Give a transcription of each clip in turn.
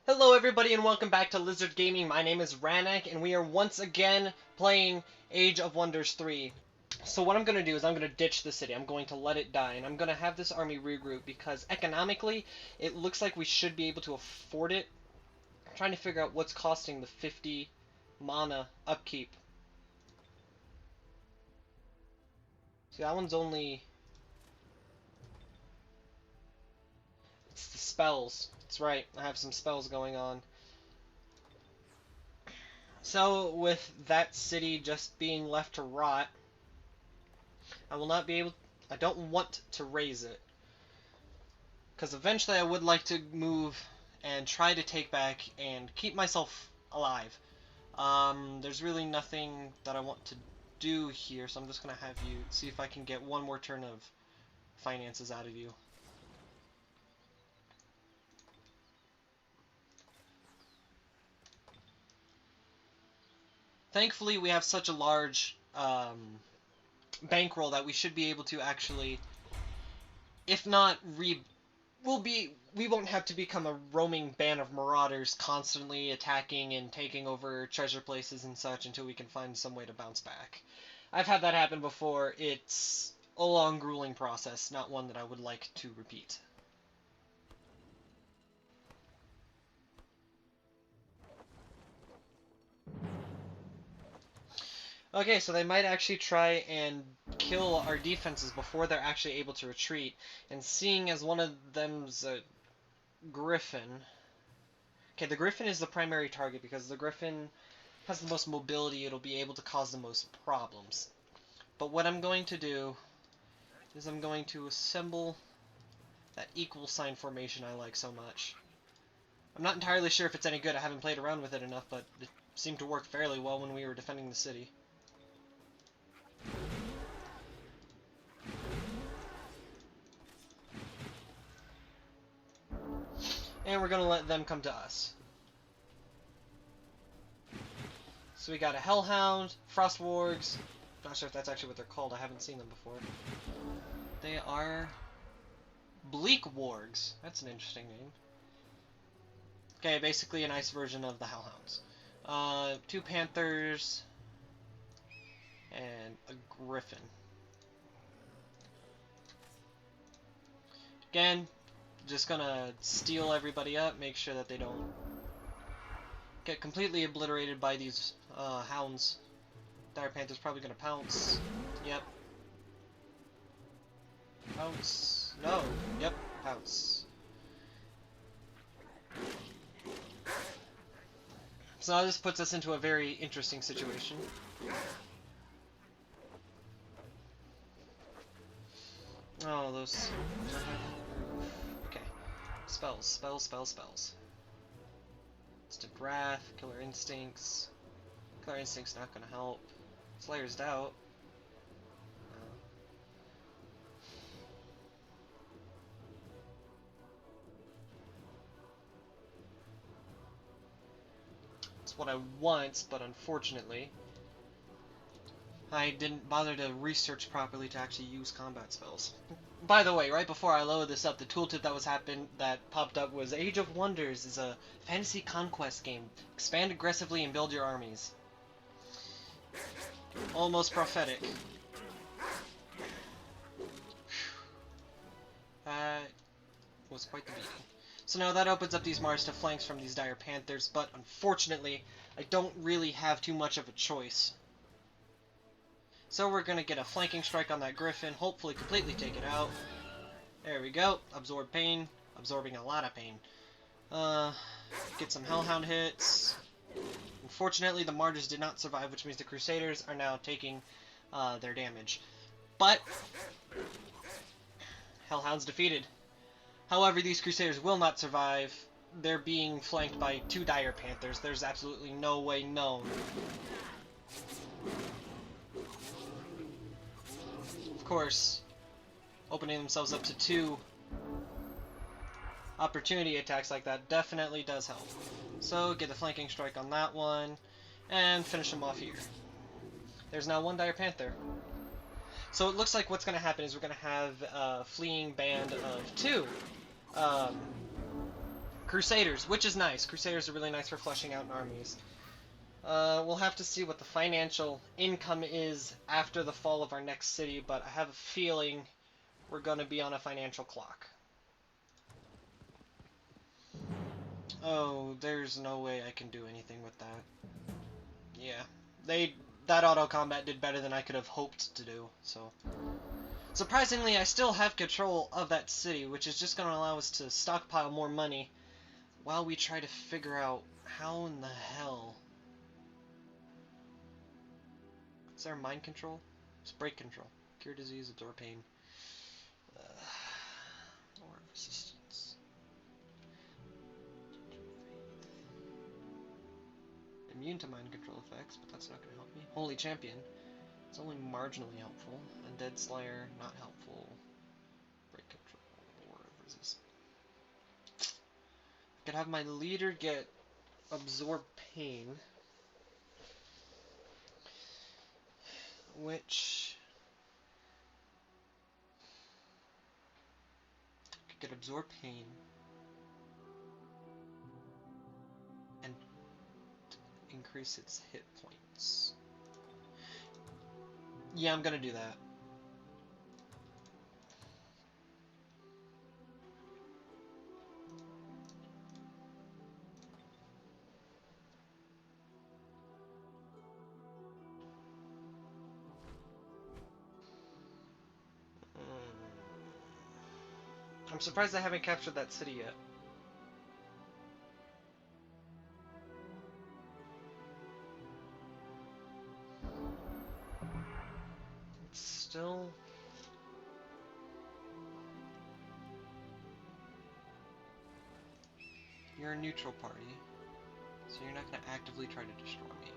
Hello everybody and welcome back to Lizard Gaming. My name is Ranak and we are once again playing Age of Wonders 3. So what I'm going to do is I'm going to ditch the city. I'm going to let it die and I'm going to have this army regroup because economically it looks like we should be able to afford it. I'm trying to figure out what's costing the 50 mana upkeep. See, that one's only... It's the spells. That's right, I have some spells going on. So with that city just being left to rot, I will not be able... I don't want to raise it. Because eventually I would like to move and try to take back and keep myself alive. There's really nothing that I want to do here, so I'm just going to have you see if I can get one more turn of finances out of you. Thankfully, we have such a large bankroll that we should be able to actually, if not we won't have to become a roaming band of marauders constantly attacking and taking over treasure places and such until we can find some way to bounce back. I've had that happen before. It's a long, grueling process, not one that I would like to repeat. Okay, so they might actually try and kill our defenses before they're actually able to retreat. And seeing as one of them's a griffin... Okay, the griffin is the primary target because the griffin has the most mobility. It'll be able to cause the most problems. But what I'm going to do is I'm going to assemble that equal sign formation I like so much. I'm not entirely sure if it's any good. I haven't played around with it enough, but it seemed to work fairly well when we were defending the city. And we're going to let them come to us. So we got a Hellhound, Frost Wargs. Not sure if that's actually what they're called. I haven't seen them before. They are Bleak Wargs. That's an interesting name. Okay, basically a nice version of the Hellhounds. 2 Panthers and a Griffin. Again, just gonna steal everybody up, make sure that they don't get completely obliterated by these hounds. Dire Panther's probably gonna pounce. Yep. Pounce. No. Yep. Pounce. So now this puts us into a very interesting situation. Oh, those... Okay. Spells, spells, spells, spells. Instant Wrath, Killer Instincts. Killer Instinct's not gonna help. Slayer's Doubt. It's what I want, but unfortunately, I didn't bother to research properly to actually use combat spells. By the way, right before I loaded this up, the tooltip that popped up was Age of Wonders is a fantasy conquest game. Expand aggressively and build your armies. Almost prophetic. That was quite the beating. So now that opens up these Mars to flanks from these Dire Panthers, but unfortunately, I don't really have too much of a choice. So we're going to get a flanking strike on that Griffin, hopefully completely take it out. There we go. Absorb pain. Absorbing a lot of pain. Get some Hellhound hits. Unfortunately, the Martyrs did not survive, which means the Crusaders are now taking their damage. But Hellhound's defeated. However, these Crusaders will not survive. They're being flanked by 2 Dire Panthers. There's absolutely no way known. Of course, opening themselves up to 2 opportunity attacks like that definitely does help. So get the flanking strike on that one, and finish them off here. There's now 1 Dire Panther. So it looks like what's going to happen is we're going to have a fleeing band of 2 Crusaders, which is nice. Crusaders are really nice for fleshing out armies. We'll have to see what the financial income is after the fall of our next city, but I have a feeling we're going to be on a financial clock. Oh, there's no way I can do anything with that. Yeah, that auto combat did better than I could have hoped to do, so. Surprisingly, I still have control of that city, which is just going to allow us to stockpile more money while we try to figure out how in the hell. Is there mind control? It's break control. Cure disease, absorb pain. Lower resistance. Immune to mind control effects, but that's not going to help me. Holy Champion. It's only marginally helpful. Undead Slayer, not helpful. Break control. Lower resistance. I could have my leader get absorb pain. Which could get absorb pain and increase its hit points. Yeah, I'm gonna do that. I'm surprised I haven't captured that city yet. It's still... You're a neutral party, so you're not going to actively try to destroy me.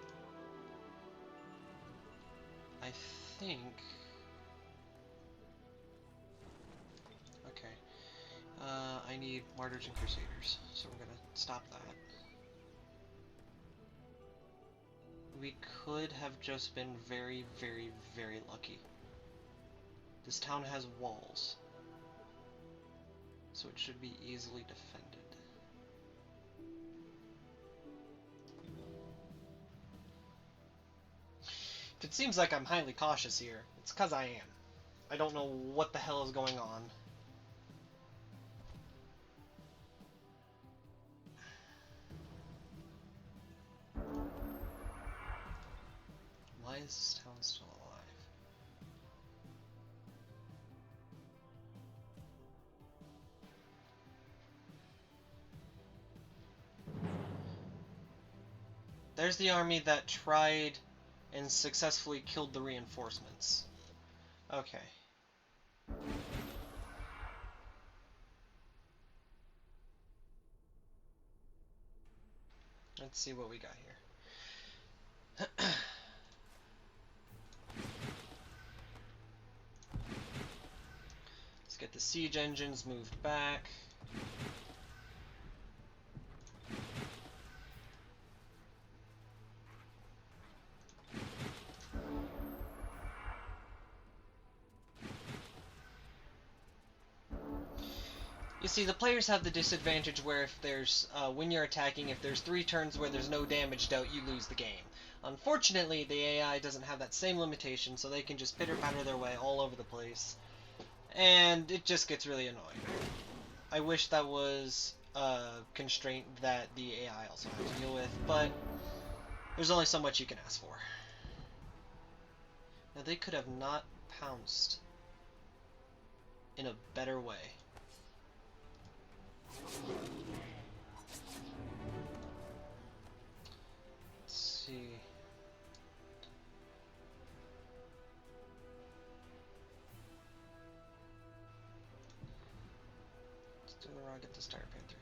I think... Okay. I need Martyrs and Crusaders, so we're going to stop that. We could have just been very, very, very lucky. This town has walls, so it should be easily defended. If it seems like I'm highly cautious here, it's because I am. I don't know what the hell is going on. Why is this town still alive? There's the army that tried and successfully killed the reinforcements. Okay. Let's see what we got here. Let's get the siege engines moved back. You see, the players have the disadvantage where if there's, when you're attacking, if there's 3 turns where there's no damage dealt, you lose the game. Unfortunately, the AI doesn't have that same limitation, so they can just pitter-patter their way all over the place. And it just gets really annoying. I wish that was a constraint that the AI also had to deal with, but there's only so much you can ask for. Now, they could have not pounced in a better way. Let's see. Let's do the Raw, get the Star Panther here.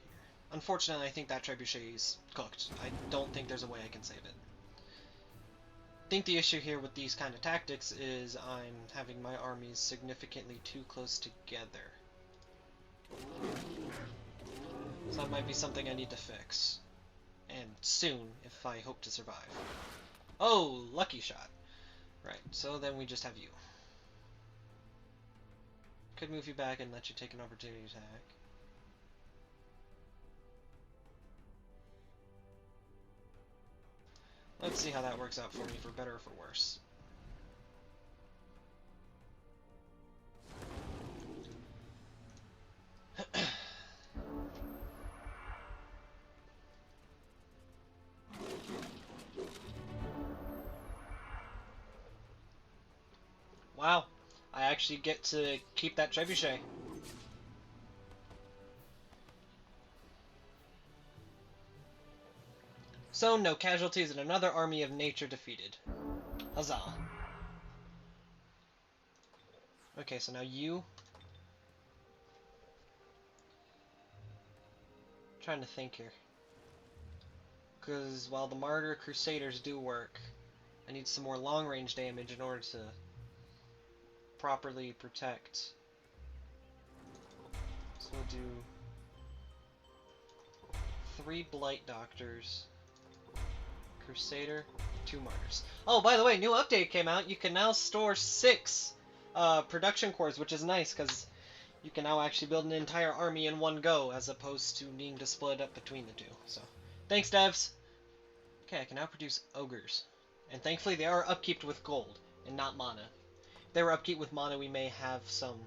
Unfortunately, I think that trebuchet is cooked. I don't think there's a way I can save it. I think the issue here with these kind of tactics is I'm having my armies significantly too close together. So that might be something I need to fix. And soon, if I hope to survive. Oh, lucky shot. Right, so then we just have you. Could move you back and let you take an opportunity attack. Let's see how that works out for me, for better or for worse. Wow, I actually get to keep that trebuchet. So, no casualties and another army of nature defeated. Huzzah. Okay, so now you... I'm trying to think here. Because while the Martyr Crusaders do work, I need some more long-range damage in order to properly protect. So we'll do 3 Blight Doctors, Crusader, 2 Martyrs. Oh, by the way, new update came out. You can now store 6 production cores, which is nice because you can now actually build an entire army in one go as opposed to needing to split up between the two. So, thanks, devs. Okay, I can now produce ogres. And thankfully they are upkeeped with gold and not mana. If they were upkeep with mana, we may have some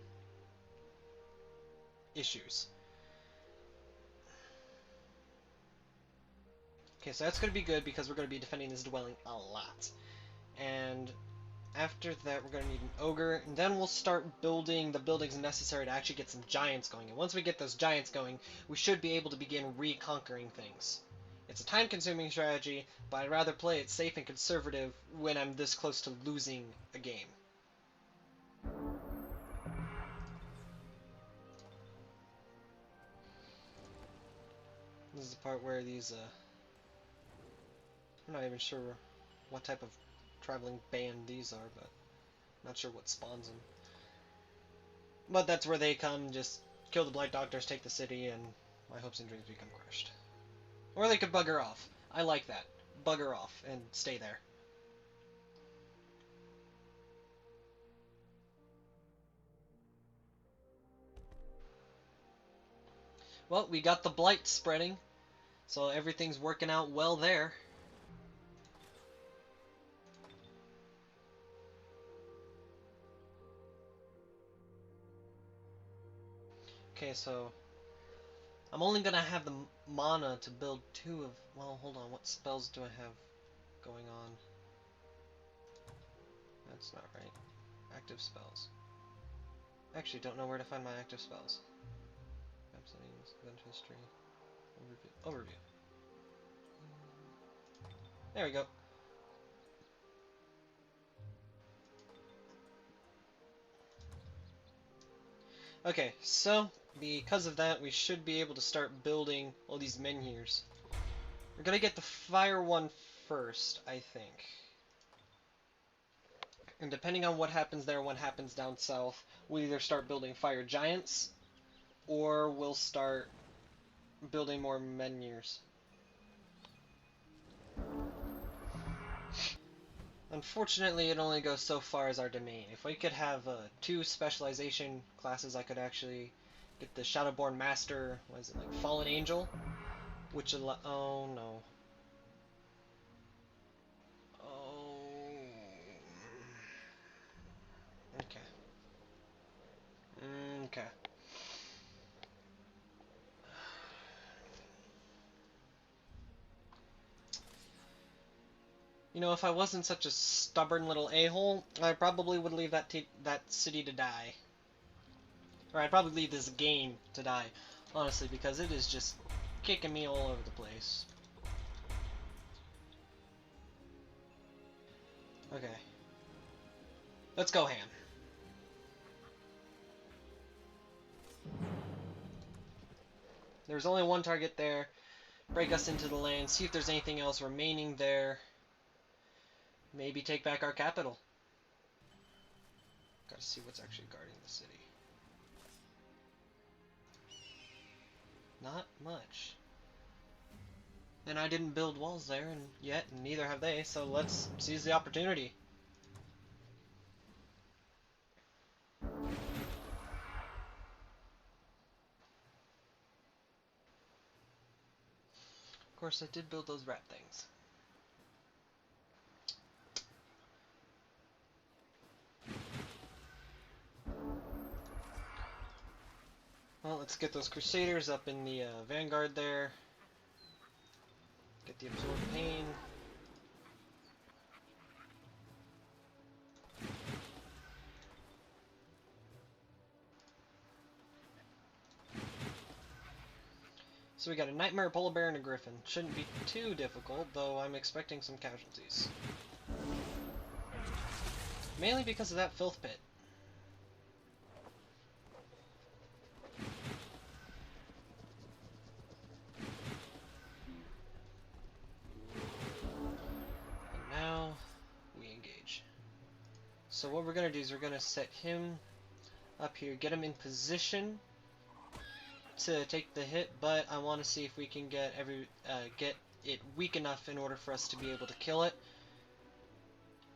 issues. Okay, so that's going to be good because we're going to be defending this dwelling a lot. And after that, we're going to need an ogre, and then we'll start building the buildings necessary to actually get some giants going. And once we get those giants going, we should be able to begin reconquering things. It's a time-consuming strategy, but I'd rather play it safe and conservative when I'm this close to losing a game. This is the part where these, I'm not even sure what type of traveling band these are, but I'm not sure what spawns them. But that's where they come, just kill the Blight Doctors, take the city, and my hopes and dreams become crushed. Or they could bugger off. I like that. Bugger off and stay there. Well, we got the blight spreading, so everything's working out well there. Okay, so I'm only gonna have the mana to build 2 of... Well, hold on. What spells do I have going on? That's not right. Active spells. Actually, don't know where to find my active spells. Map settings, event history, overview. There we go. Okay, so because of that, we should be able to start building all these menhirs. We're gonna get the fire one first, I think. And depending on what happens there, what happens down south, we'll either start building fire giants, or we'll start building more menhirs. Unfortunately, it only goes so far as our domain. If we could have 2 specialization classes, I could actually get the Shadowborn Master, what is it, like Fallen Angel? Which oh no. Oh. Okay. Okay. You know, if I wasn't such a stubborn little a-hole, I probably would leave that city to die. Or I'd probably leave this game to die, honestly, because it is just kicking me all over the place. Okay. Let's go ham. There's only one target there. Break us into the land, see if there's anything else remaining there. Maybe take back our capital. Gotta see what's actually guarding the city. Not much. And I didn't build walls there yet, and neither have they, so let's seize the opportunity. Of course, I did build those rat things. Let's get those Crusaders up in the vanguard there. Get the absorbed pain. So we got a Nightmare, a Polar Bear, and a Griffin. Shouldn't be too difficult, though I'm expecting some casualties. Mainly because of that filth pit. And now, we engage. So what we're going to do is we're going to set him up here, get him in position to take the hit, but I want to see if we can get it weak enough in order for us to be able to kill it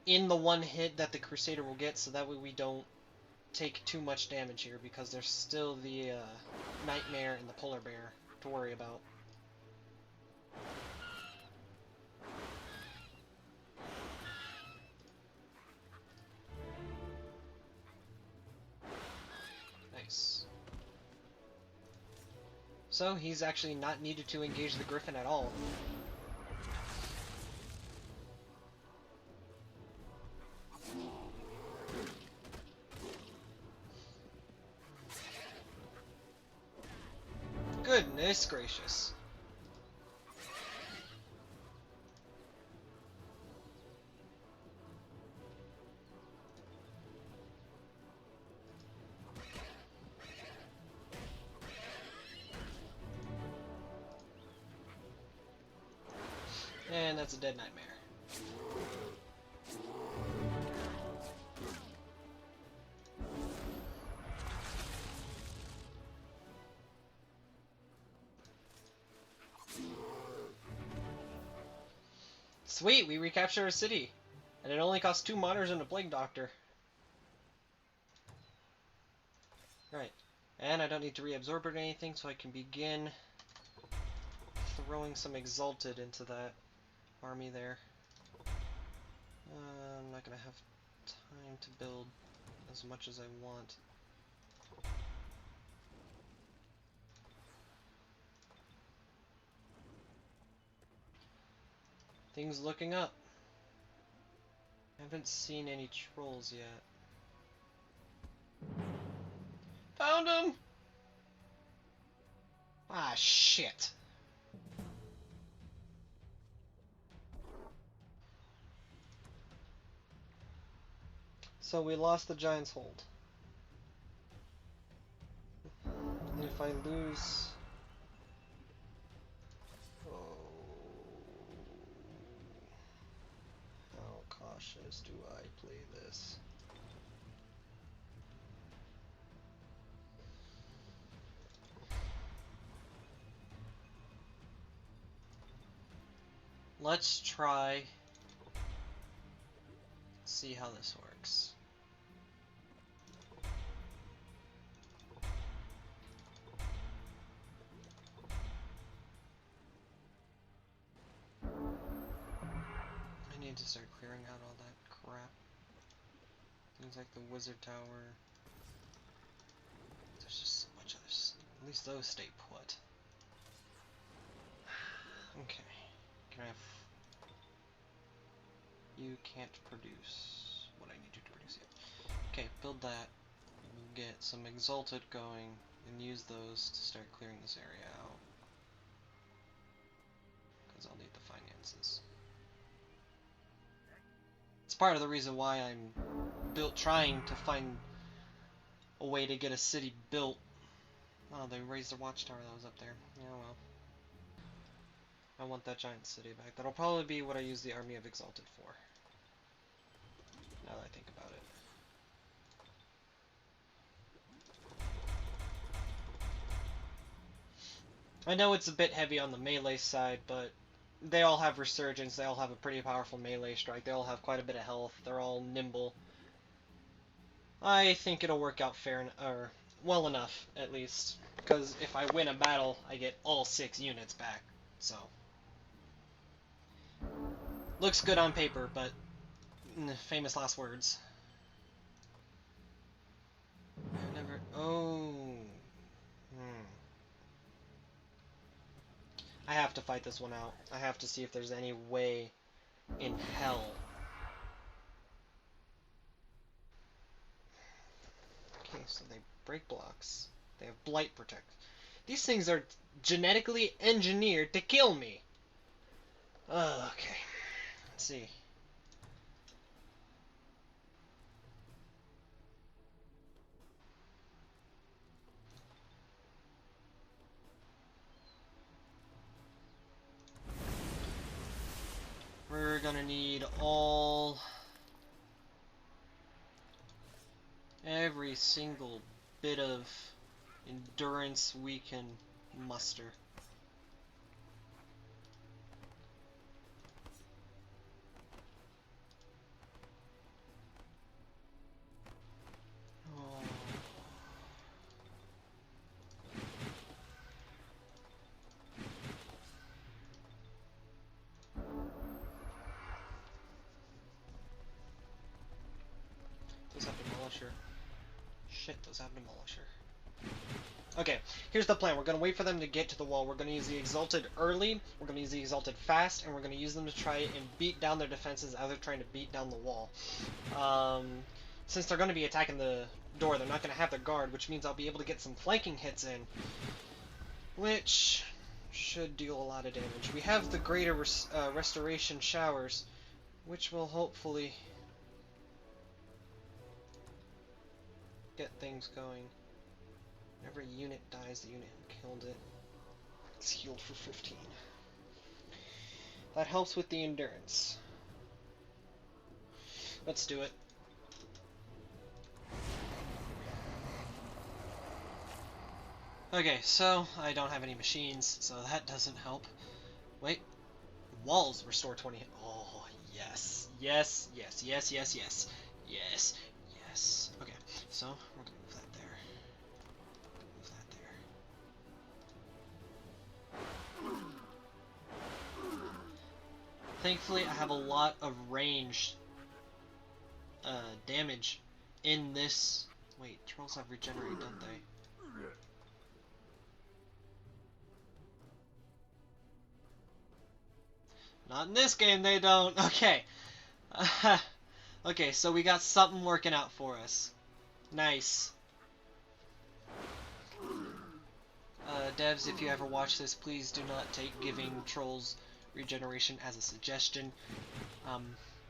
in the one hit that the Crusader will get, so that way we don't take too much damage here, because there's still the Nightmare and the Polar Bear to worry about. Nice. So he's actually not needed to engage the Griffin at all. Goodness gracious. And that's a dead Nightmare. Sweet, we recapture a city. And it only costs 2 monitors and a Plague Doctor. Right. And I don't need to reabsorb or anything, so I can begin throwing some Exalted into that army there. I'm not going to have time to build as much as I want. Things looking up. I haven't seen any trolls yet. Found him! Ah, shit. So we lost the Giant's Hold. And if I lose... Oh... How cautious do I play this? Let's try... see how this works. I need to start clearing out all that crap. Things like the Wizard Tower. There's just so much others. At least those stay put. Okay. Can I have... You can't produce what I need you to produce yet. Okay, build that. We'll get some Exalted going and use those to start clearing this area out. Because I'll need the finances. It's part of the reason why I'm trying to find a way to get a city built. Oh, they raised the watchtower that was up there. Yeah, well. I want that giant city back. That'll probably be what I use the Army of Exalted for. Now that I think about it. I know it's a bit heavy on the melee side, but they all have Resurgence. They all have a pretty powerful melee strike. They all have quite a bit of health. They're all nimble. I think it'll work out fair or well enough, at least. Because if I win a battle, I get all 6 units back. So looks good on paper, but famous last words. I never. Oh. I have to fight this one out. I have to see if there's any way in hell. Okay, so they break blocks. They have blight protect. These things are genetically engineered to kill me. Okay. Let's see. We're gonna need every single bit of endurance we can muster. Oh. Those have Demolisher. Shit, those have Demolisher. Okay, here's the plan. We're going to wait for them to get to the wall. We're going to use the Exalted early, we're going to use the Exalted fast, and we're going to use them to try and beat down their defenses as they're trying to beat down the wall. Since they're going to be attacking the door, they're not going to have their guard, which means I'll be able to get some flanking hits in, which should deal a lot of damage. We have the Greater Restoration Showers, which will hopefully get things going. Every unit dies, the unit who killed it. It's healed for 15. That helps with the endurance. Let's do it. Okay, so I don't have any machines, so that doesn't help. Wait. Walls restore 20. Oh, yes. Yes, yes, yes, yes, yes. Yes, yes. Okay, so we're gonna move that there. Move that there. Thankfully, I have a lot of ranged damage in this. Wait, trolls have regenerate, don't they? Not in this game, they don't. Okay. Okay, so we got something working out for us. Nice. Devs, if you ever watch this, please do not take giving trolls regeneration as a suggestion.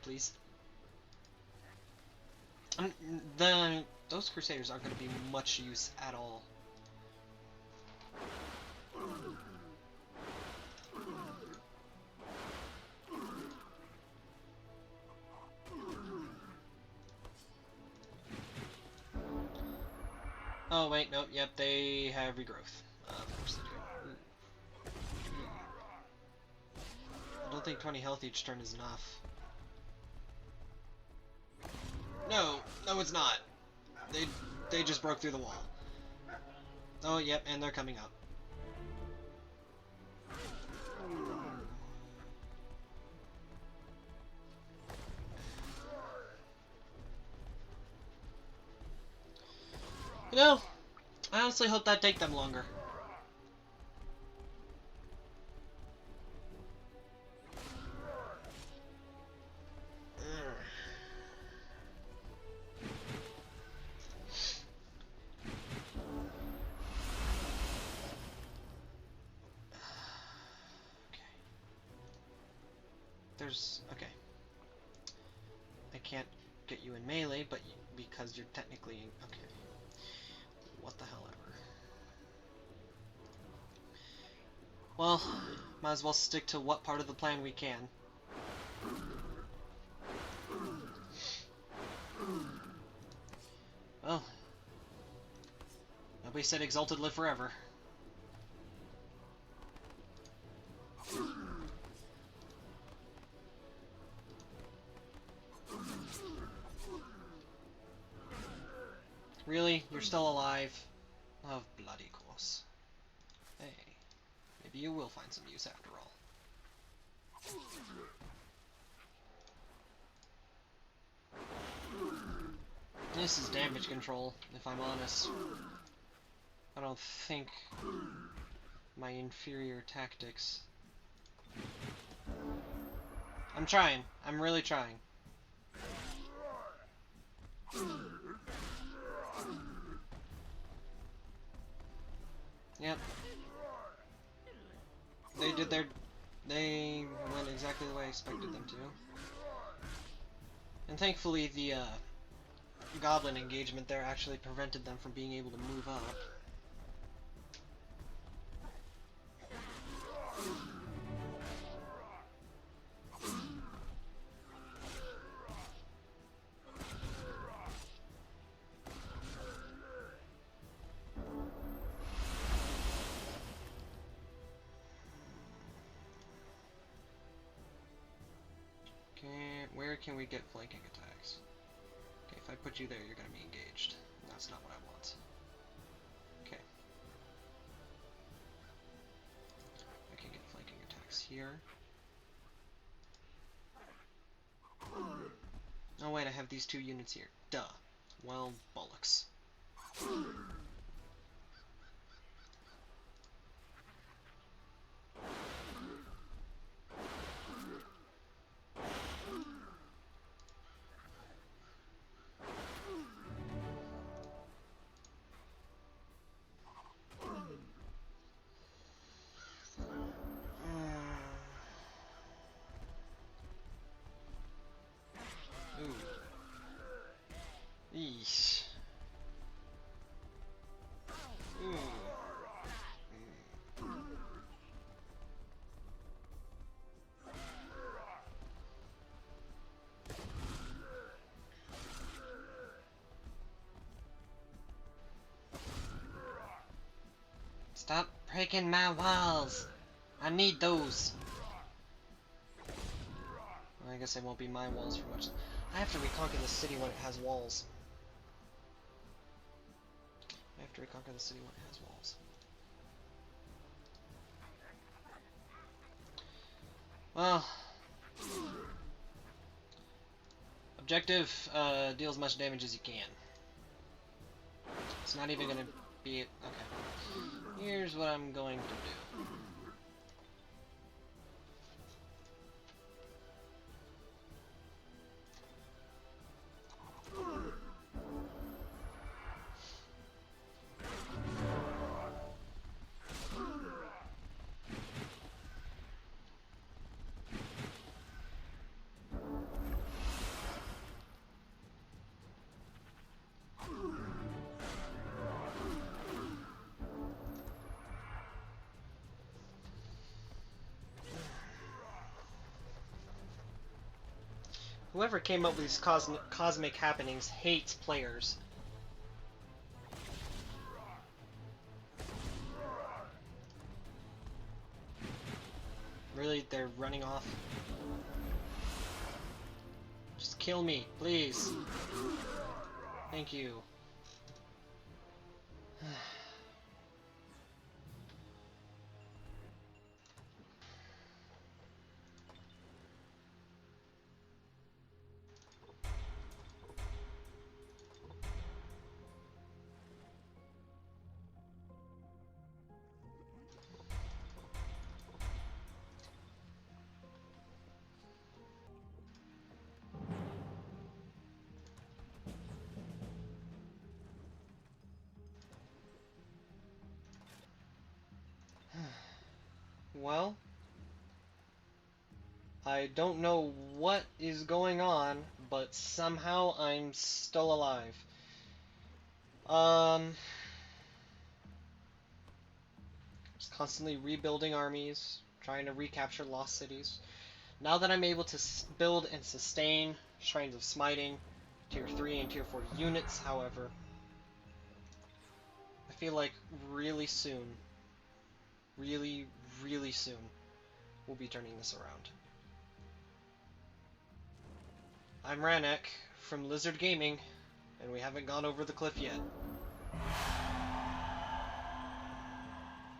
Please. Those Crusaders aren't going to be much use at all. Oh wait, nope, yep, they have regrowth. Of course they do. I don't think 20 health each turn is enough. No, no it's not. They just broke through the wall. Oh yep, and they're coming up. You know, I honestly hope that take them longer. Okay. I can't get you in melee, but because you're technically okay. What the hell ever. Well, might as well stick to what part of the plan we can. Well, nobody said Exalted live forever. Really? You're still alive? Of bloody course. Hey, maybe you will find some use after all. This is damage control, if I'm honest. I don't think my inferior tactics. I'm trying. I'm really trying. Yep. They went exactly the way I expected them to. And thankfully the goblin engagement there actually prevented them from being able to move up. Where can we get flanking attacks? Okay, if I put you there, you're going to be engaged. That's not what I want. Okay. I can get flanking attacks here. Oh wait, I have these two units here. Duh. Well, bollocks. Eesh. Stop breaking my walls! I need those! Well, I guess it won't be my walls for much. I have to reconquer the city when it has walls. I have to reconquer the city when it has walls. Well, objective, deal as much damage as you can. It's not even gonna be... Okay. Here's what I'm going to do. Whoever came up with these cosmic happenings hates players. Really? They're running off? Just kill me, please. Thank you. Well, I don't know what is going on, but somehow I'm still alive. Just constantly rebuilding armies, trying to recapture lost cities. Now that I'm able to build and sustain Shrines of Smiting, Tier 3 and Tier 4 units, however, I feel like really soon, really soon, we'll be turning this around. I'm Ranak from Lizard Gaming, and we haven't gone over the cliff yet.